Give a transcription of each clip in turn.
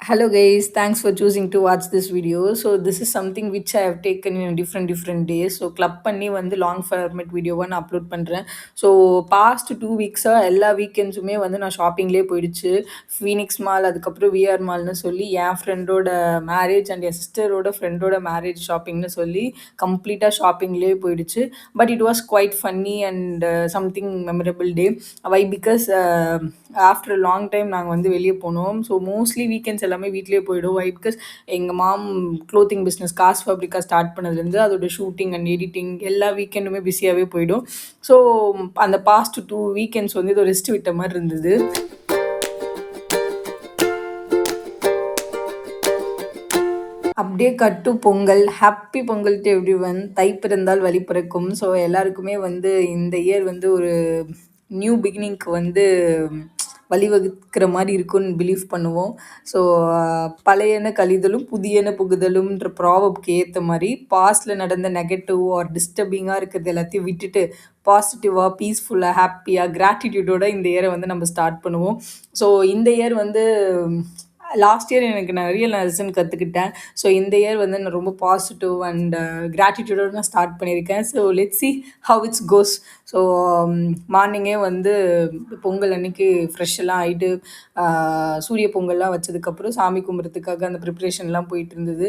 Hello guys, thanks for choosing to watch this video. So this is something which I have taken in different days. So club பண்ணி வந்து long format வீடியோவை நான் upload பண்ணுறேன். So past 2 வீக்ஸாக எல்லா வீக்கெண்ட்ஸுமே வந்து நான் ஷாப்பிங்லேயே போயிடுச்சு. ஃபீனிக்ஸ் மால் அதுக்கப்புறம் விஆர் மால்னு சொல்லி என் ஃப்ரெண்டோட மேரேஜ் அண்ட் என் சிஸ்டரோட ஃப்ரெண்டோட மேரேஜ் ஷாப்பிங்னு சொல்லி கம்ப்ளீட்டாக ஷாப்பிங்லேயே போயிடுச்சு. But it was quite funny and something memorable day. Why because after long time நாங்கள் வந்து வெளியே போனோம். ஸோ மோஸ்ட்லி வீக்கெண்ட்ஸ் எல்லாமே வீட்லேயே போயிடும். வை பிகாஸ் எங்கள் மாம் க்ளோத்திங் பிஸ்னஸ் காஸ் ஃபேப்ரிக்கா ஸ்டார்ட் பண்ணதுலேருந்து அதோட ஷூட்டிங் அண்ட் எடிட்டிங் எல்லா வீக்கெண்டுமே பிஸியாகவே போயிடும். ஸோ அந்த பாஸ்ட் 2 வீக்கெண்ட்ஸ் வந்து இது ரெஸ்ட் விட்ட மாதிரி இருந்தது. அப்படியே கட்டு Pongal, happy Pongal to everyone. தை பிறந்தால் வழி பிறக்கும். ஸோ எல்லாருக்குமே வந்து இந்த இயர் வந்து ஒரு நியூ பிகினிங்க்கு வந்து வழிவகுக்கிற மாதிரி இருக்கும்னு பிலீவ் பண்ணுவோம். ஸோ பழையன கழிதலும் புதியன புகுதலும்ன்ற ப்ராவப்க்கு ஏற்ற மாதிரி பாஸ்டில் நடந்த நெகட்டிவ் ஆர் டிஸ்டர்பிங்காக இருக்கிறது எல்லாத்தையும் விட்டுட்டு பாசிட்டிவாக பீஸ்ஃபுல்லாக ஹாப்பியாக கிராட்டிடியூடோட இந்த இயரை வந்து நம்ம ஸ்டார்ட் பண்ணுவோம். ஸோ இந்த இயர் வந்து லாஸ்ட் இயர் எனக்கு நிறைய லெசன் கற்றுக்கிட்டேன். ஸோ இந்த இயர் வந்து நான் ரொம்ப பாசிட்டிவ் அண்ட் கிராட்டிடியூடோட நான் ஸ்டார்ட் பண்ணியிருக்கேன். So let's see how it's cos. So மார்னிங்கே வந்து பொங்கல் அன்னைக்கு ஃப்ரெஷ்ஷெல்லாம் ஆகிட்டு சூரிய பொங்கல்லாம் வச்சதுக்கப்புறம் சாமி கும்பிட்றதுக்காக அந்த ப்ரிப்ரேஷன்லாம் போயிட்டு இருந்தது.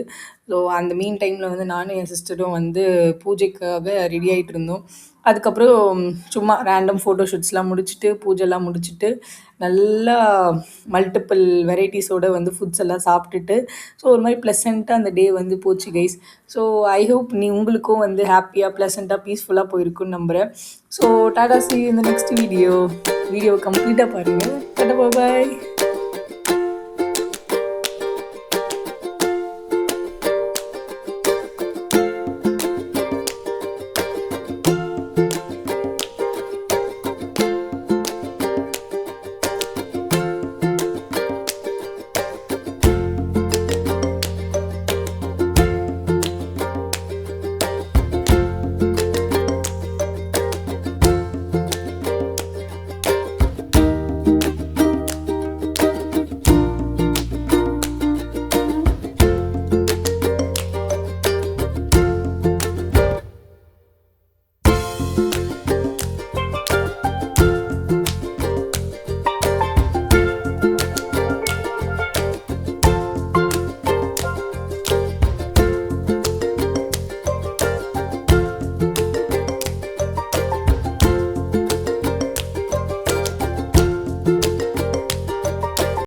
ஸோ அந்த மீன் டைமில் வந்து நானும் என் சிஸ்டரும் வந்து பூஜைக்காக ரெடி ஆகிட்டு இருந்தோம். அதுக்கப்புறம் சும்மா ரேண்டம் ஃபோட்டோ ஷூட்ஸ்லாம் முடிச்சுட்டு பூஜைலாம் முடிச்சுட்டு நல்லா மல்டிபிள் வெரைட்டிஸோடு வந்து ஃபுட்ஸ் எல்லாம் சாப்பிட்டுட்டு ஸோ ஒரு மாதிரி ப்ளசண்ட்டாக அந்த டே வந்து போச்சு கைஸ். ஸோ ஐ ஹோப் உங்களுக்கும் வந்து ஹாப்பியாக ப்ளசண்ட்டாக பீஸ்ஃபுல்லாக போயிருக்குன்னு நம்புகிறேன். ஸோ டாடா சி இந்த நெக்ஸ்ட் வீடியோவை கம்ப்ளீட்டாக பாருங்கள். டாடா பாய்.